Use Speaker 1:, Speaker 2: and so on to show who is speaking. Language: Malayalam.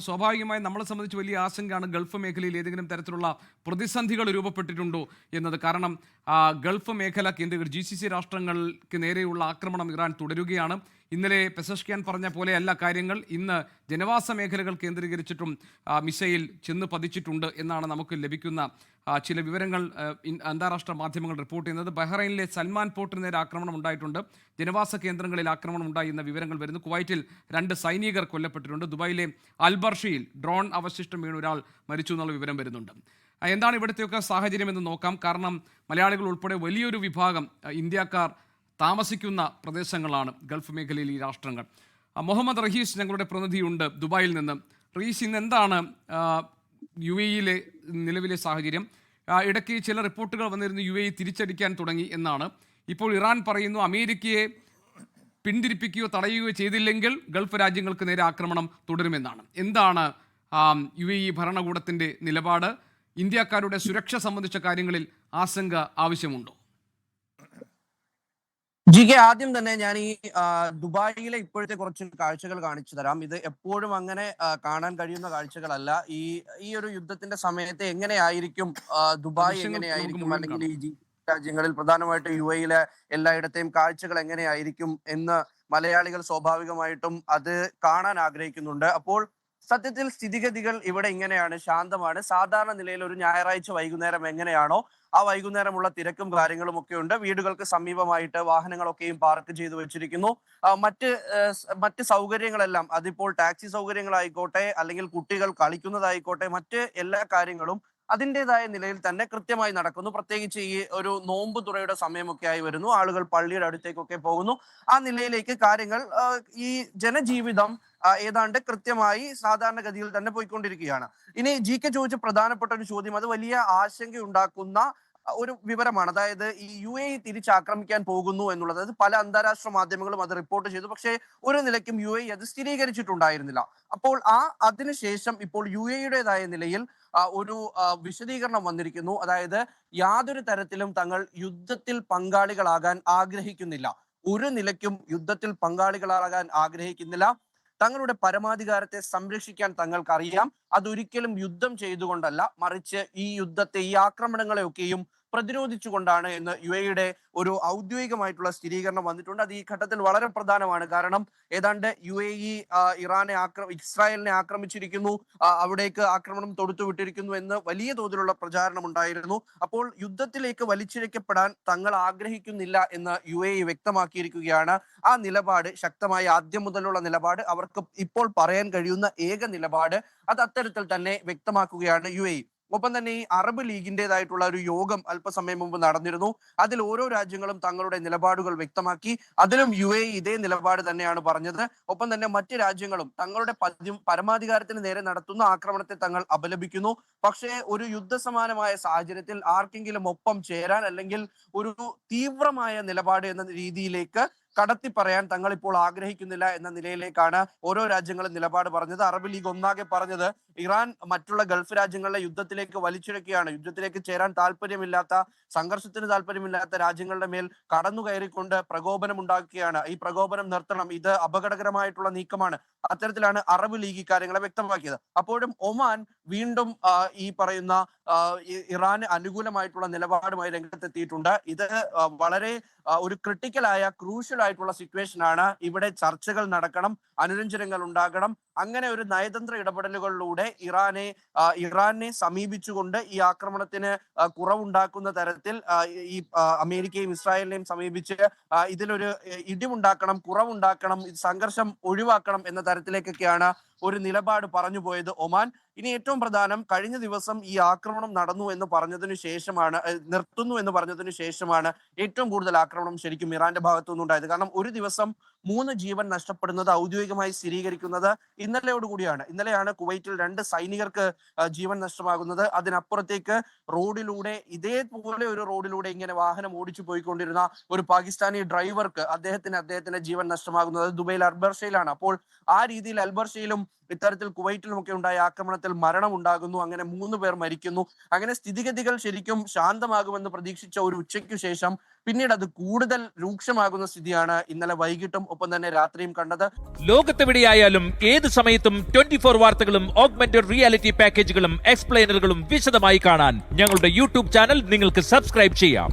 Speaker 1: സ്വാഭാവികമായും നമ്മളെ സംബന്ധിച്ച് വലിയ ആശങ്കയാണ് ഗൾഫ് മേഖലയിൽ ഏതെങ്കിലും തരത്തിലുള്ള പ്രതിസന്ധികൾ രൂപപ്പെട്ടിട്ടുണ്ടോ എന്നത്. കാരണം ഗൾഫ് മേഖല കേന്ദ്രീകരിച്ച് GCC രാഷ്ട്രങ്ങൾക്ക് നേരെയുള്ള ആക്രമണം ഇറാൻ തുടരുകയാണ്. ഇന്നലെ പെസഷ്കിയാൻ പറഞ്ഞ പോലെയല്ല കാര്യങ്ങൾ. ഇന്ന് ജനവാസ മേഖലകൾ കേന്ദ്രീകരിച്ചിട്ടും മിസൈൽ ചെന്ന് പതിച്ചിട്ടുണ്ട് എന്നാണ് നമുക്ക് ലഭിക്കുന്ന ചില വിവരങ്ങൾ. അന്താരാഷ്ട്ര മാധ്യമങ്ങൾ റിപ്പോർട്ട് ചെയ്യുന്നത് ബഹ്റൈനിലെ സൽമാൻ പോർട്ടിന് നേരെ ആക്രമണം ഉണ്ടായിട്ടുണ്ട്, ജനവാസ കേന്ദ്രങ്ങളിൽ ആക്രമണം ഉണ്ടായി എന്ന വിവരങ്ങൾ വരുന്നു. കുവൈറ്റിൽ 2 സൈനികർ കൊല്ലപ്പെട്ടിട്ടുണ്ട്. ദുബായിലെ അൽബർഷയിൽ ഡ്രോൺ അവശിഷ്ടം വീണ് ഒരാൾ മരിച്ചു എന്നുള്ള വിവരം വരുന്നുണ്ട്. എന്താണ് ഇവിടുത്തെയൊക്കെ സാഹചര്യം എന്ന് നോക്കാം. കാരണം മലയാളികൾ ഉൾപ്പെടെ വലിയൊരു വിഭാഗം ഇന്ത്യക്കാർ താമസിക്കുന്ന പ്രദേശങ്ങളാണ് ഗൾഫ് മേഖലയിൽ ഈ രാഷ്ട്രങ്ങൾ. മുഹമ്മദ് റഹീസ് ഞങ്ങളുടെ പ്രതിനിധിയുണ്ട് ദുബായിൽ നിന്ന്. റഹീസ്, ഇന്ന് എന്താണ് UAE-യിലെ നിലവിലെ സാഹചര്യം? ഇടയ്ക്ക് ചില റിപ്പോർട്ടുകൾ വന്നിരുന്നു UAE തിരിച്ചടിക്കാൻ തുടങ്ങി എന്നാണ്. ഇപ്പോൾ ഇറാൻ പറയുന്നു അമേരിക്കയെ പിന്തിരിപ്പിക്കുകയോ തടയുകയോ ചെയ്തില്ലെങ്കിൽ ഗൾഫ് രാജ്യങ്ങൾക്ക് നേരെ ആക്രമണം തുടരുമെന്നാണ്. എന്താണ് UAE ഭരണകൂടത്തിൻ്റെ നിലപാട്? ഇന്ത്യക്കാരുടെ സുരക്ഷ സംബന്ധിച്ച കാര്യങ്ങളിൽ ആശങ്ക ആവശ്യമുണ്ടോ?
Speaker 2: ആദ്യം തന്നെ ഞാൻ ഈ ദുബായിലെ ഇപ്പോഴത്തെ കുറച്ച് കാഴ്ചകൾ കാണിച്ചു തരാം. ഇത് എപ്പോഴും അങ്ങനെ കാണാൻ കഴിയുന്ന കാഴ്ചകളല്ല. ഈ ഒരു യുദ്ധത്തിന്റെ സമയത്ത് എങ്ങനെയായിരിക്കും ദുബായ്, എങ്ങനെയായിരിക്കും അല്ലെങ്കിൽ ഈ രാജ്യങ്ങളിൽ പ്രധാനമായിട്ടും UAE-യിലെ എല്ലായിടത്തെയും കാഴ്ചകൾ എങ്ങനെയായിരിക്കും എന്ന് മലയാളികൾ സ്വാഭാവികമായിട്ടും അത് കാണാൻ ആഗ്രഹിക്കുന്നുണ്ട്. അപ്പോൾ സത്യത്തിൽ സ്ഥിതിഗതികൾ ഇവിടെ ഇങ്ങനെയാണ്, ശാന്തമാണ്. സാധാരണ നിലയിൽ ഒരു ഞായറാഴ്ച വൈകുന്നേരം എങ്ങനെയാണോ ആ വൈകുന്നേരമുള്ള തിരക്കും കാര്യങ്ങളും ഒക്കെ ഉണ്ട്. വീടുകൾക്ക് സമീപമായിട്ട് വാഹനങ്ങളൊക്കെയും പാർക്ക് ചെയ്തു വെച്ചിരിക്കുന്നു. മറ്റ് സൗകര്യങ്ങളെല്ലാം, അതിപ്പോൾ ടാക്സി സൗകര്യങ്ങളായിക്കോട്ടെ അല്ലെങ്കിൽ കുട്ടികൾ കളിക്കുന്നതായിക്കോട്ടെ, മറ്റ് എല്ലാ കാര്യങ്ങളും അതിൻ്റെതായ നിലയിൽ തന്നെ കൃത്യമായി നടക്കുന്നു. പ്രത്യേകിച്ച് ഈ ഒരു നോമ്പ് തുറയുടെ സമയമൊക്കെ ആയി വരുന്നു, ആളുകൾ പള്ളിയുടെ അടുത്തേക്കൊക്കെ പോകുന്നു. ആ നിലയിലേക്ക് കാര്യങ്ങൾ, ഈ ജനജീവിതം ഏതാണ്ട് കൃത്യമായി സാധാരണഗതിയിൽ തന്നെ പോയിക്കൊണ്ടിരിക്കുകയാണ്. ഇനി GK ചോദിച്ച പ്രധാനപ്പെട്ട ഒരു ചോദ്യം, അത് വലിയ ആശങ്കയുണ്ടാക്കുന്ന ഒരു വിവരമാണ്. അതായത് ഈ UAE തിരിച്ചാക്രമിക്കാൻ പോകുന്നു എന്നുള്ളത്. അത് പല അന്താരാഷ്ട്ര മാധ്യമങ്ങളും അത് റിപ്പോർട്ട് ചെയ്തു. പക്ഷേ ഒരു നിലയ്ക്കും UAE അത് സ്ഥിരീകരിച്ചിട്ടുണ്ടായിരുന്നില്ല. അപ്പോൾ അതിനുശേഷം ഇപ്പോൾ UAE-യുടേതായ നിലയിൽ ഒരു വിശദീകരണം വന്നിരിക്കുന്നു. അതായത് യാതൊരു തരത്തിലും തങ്ങൾ യുദ്ധത്തിൽ പങ്കാളികളാകാൻ ആഗ്രഹിക്കുന്നില്ല, ഒരു നിലയ്ക്കും യുദ്ധത്തിൽ പങ്കാളികളാകാൻ ആഗ്രഹിക്കുന്നില്ല. തങ്ങളുടെ പരമാധികാരത്തെ സംരക്ഷിക്കാൻ തങ്ങൾക്കറിയാം. അതൊരിക്കലും യുദ്ധം ചെയ്തുകൊണ്ടല്ല, മറിച്ച് ഈ യുദ്ധത്തെ, ഈ ആക്രമണങ്ങളെയൊക്കെയും പ്രതിരോധിച്ചുകൊണ്ടാണ് എന്ന് UAE-യുടെ ഒരു ഔദ്യോഗികമായിട്ടുള്ള സ്ഥിരീകരണം വന്നിട്ടുണ്ട്. അത് ഈ ഘട്ടത്തിൽ വളരെ പ്രധാനമാണ്. കാരണം ഏതാണ്ട് UAE ഇസ്രായേലിനെ ആക്രമിച്ചിരിക്കുന്നു, അവിടേക്ക് ആക്രമണം തൊടുത്തുവിട്ടിരിക്കുന്നു എന്ന് വലിയ തോതിലുള്ള പ്രചാരണം ഉണ്ടായിരുന്നു. അപ്പോൾ യുദ്ധത്തിലേക്ക് വലിച്ചിഴക്കപ്പെടാൻ തങ്ങൾ ആഗ്രഹിക്കുന്നില്ല എന്ന് UAE വ്യക്തമാക്കിയിരിക്കുകയാണ്. ആ നിലപാട് ശക്തമായി, ആദ്യം മുതലുള്ള നിലപാട്, അവർക്ക് ഇപ്പോൾ പറയാൻ കഴിയുന്ന ഏക നിലപാട് അത് അത്തരത്തിൽ തന്നെ വ്യക്തമാക്കുകയാണ് UAE. ഒപ്പം തന്നെ ഈ അറബ് ലീഗിൻ്റെതായിട്ടുള്ള ഒരു യോഗം അല്പസമയം മുമ്പ് നടന്നിരുന്നു. അതിൽ ഓരോ രാജ്യങ്ങളും തങ്ങളുടെ നിലപാടുകൾ വ്യക്തമാക്കി. അതിലും UAE ഇതേ നിലപാട് തന്നെയാണ് പറഞ്ഞത്. ഒപ്പം തന്നെ മറ്റ് രാജ്യങ്ങളും തങ്ങളുടെ പരമാധികാരത്തിന് നേരെ നടത്തുന്ന ആക്രമണത്തെ തങ്ങൾ അപലപിക്കുന്നു. പക്ഷേ ഒരു യുദ്ധസമാനമായ സാഹചര്യത്തിൽ ആർക്കെങ്കിലും ഒപ്പം ചേരാൻ അല്ലെങ്കിൽ ഒരു തീവ്രമായ നിലപാട് എന്ന രീതിയിലേക്ക് കടത്തി പറയാൻ തങ്ങൾ ഇപ്പോൾ ആഗ്രഹിക്കുന്നില്ല എന്ന നിലയിലേക്കാണ് ഓരോ രാജ്യങ്ങളും നിലപാട് പറഞ്ഞത്. അറബ് ലീഗ് ഒന്നാകെ പറഞ്ഞത് ഇറാൻ മറ്റുള്ള ഗൾഫ് രാജ്യങ്ങളിലെ യുദ്ധത്തിലേക്ക് വലിച്ചിഴക്കുകയാണ്. യുദ്ധത്തിലേക്ക് ചേരാൻ താല്പര്യമില്ലാത്ത, സംഘർഷത്തിന് താല്പര്യമില്ലാത്ത രാജ്യങ്ങളുടെ മേൽ കടന്നു കയറിക്കൊണ്ട് പ്രകോപനം ഉണ്ടാക്കുകയാണ്. ഈ പ്രകോപനം നിർത്തണം, ഇത് അപകടകരമായിട്ടുള്ള നീക്കമാണ്. അത്തരത്തിലാണ് അറബ് ലീഗ് ഇക്കാര്യങ്ങളെ വ്യക്തമാക്കിയത്. അപ്പോഴും ഒമാൻ വീണ്ടും ഈ പറയുന്ന ഇറാന് അനുകൂലമായിട്ടുള്ള നിലപാടുമായി രംഗത്തെത്തിയിട്ടുണ്ട്. ഇത് വളരെ ഒരു ക്രിട്ടിക്കലായ, ക്രൂഷ്യൽ ആയിട്ടുള്ള സിറ്റുവേഷൻ ആണ്. ഇവിടെ ചർച്ചകൾ നടക്കണം, അനുരഞ്ജനങ്ങൾ ഉണ്ടാകണം. അങ്ങനെ ഒരു നയതന്ത്ര ഇടപെടലുകളിലൂടെ ഇറാനെ സമീപിച്ചുകൊണ്ട് ഈ ആക്രമണത്തിന് കുറവുണ്ടാക്കുന്ന തരത്തിൽ ഈ അമേരിക്കയും ഇസ്രായേലിനെയും സമീപിച്ച് ഇതിലൊരു ഇടിവുണ്ടാക്കണം, കുറവുണ്ടാക്കണം, സംഘർഷം ഒഴിവാക്കണം എന്ന തരത്തിലേക്കൊക്കെയാണ് ഒരു നിലപാട് പറഞ്ഞു പോയത് ഒമാൻ. ഇനി ഏറ്റവും പ്രധാനം, കഴിഞ്ഞ ദിവസം ഈ ആക്രമണം നടന്നു എന്ന് പറഞ്ഞതിനു ശേഷമാണ്, നിർത്തുന്നു എന്ന് പറഞ്ഞതിനു ശേഷമാണ് ഏറ്റവും കൂടുതൽ ആക്രമണം ശരിക്കും ഇറാന്റെ ഭാഗത്തുനിന്നുണ്ടായത്. കാരണം ഒരു ദിവസം 3 ജീവൻ നഷ്ടപ്പെടുന്നത് ഔദ്യോഗികമായി സ്ഥിരീകരിക്കുന്നത് ഇന്നലെയോടുകൂടിയാണ്. ഇന്നലെയാണ് കുവൈറ്റിൽ 2 സൈനികർക്ക് ജീവൻ നഷ്ടമാകുന്നത്. അതിനപ്പുറത്തേക്ക് റോഡിലൂടെ, ഇതേപോലെ ഒരു റോഡിലൂടെ ഇങ്ങനെ വാഹനം ഓടിച്ചു പോയിക്കൊണ്ടിരുന്ന ഒരു പാകിസ്ഥാനി ഡ്രൈവർക്ക് അദ്ദേഹത്തിന്റെ ജീവൻ നഷ്ടമാകുന്നത് ദുബൈയിൽ അൽബർഷയിലാണ്. അപ്പോൾ ആ രീതിയിൽ അൽബർഷയിലും ഇത്തരത്തിൽ കുവൈറ്റിലുമൊക്കെ ഉണ്ടായ ആക്രമണത്തിൽ മരണം ഉണ്ടാകുന്നു, അങ്ങനെ 3 പേർ മരിക്കുന്നു. അങ്ങനെ സ്ഥിതിഗതികൾ ശരിക്കും ശാന്തമാകുമെന്ന് പ്രതീക്ഷിച്ച ഒരു ഉച്ചയ്ക്കു ശേഷം പിന്നീട് അത് കൂടുതൽ രൂക്ഷമാകുന്ന സ്ഥിതിയാണ് ഇന്നലെ വൈകിട്ടും ഒപ്പം തന്നെ രാത്രിയും കണ്ടത്.
Speaker 3: ലോകത്തെവിടെയായാലും ഏത് സമയത്തും 24 വാർത്തകളും ഓഗ്മെന്റഡ് റിയാലിറ്റി പാക്കേജുകളും എക്സ്പ്ലെയിനറുകളും വിശദമായി കാണാൻ ഞങ്ങളുടെ യൂട്യൂബ് ചാനൽ നിങ്ങൾക്ക് സബ്സ്ക്രൈബ് ചെയ്യാം.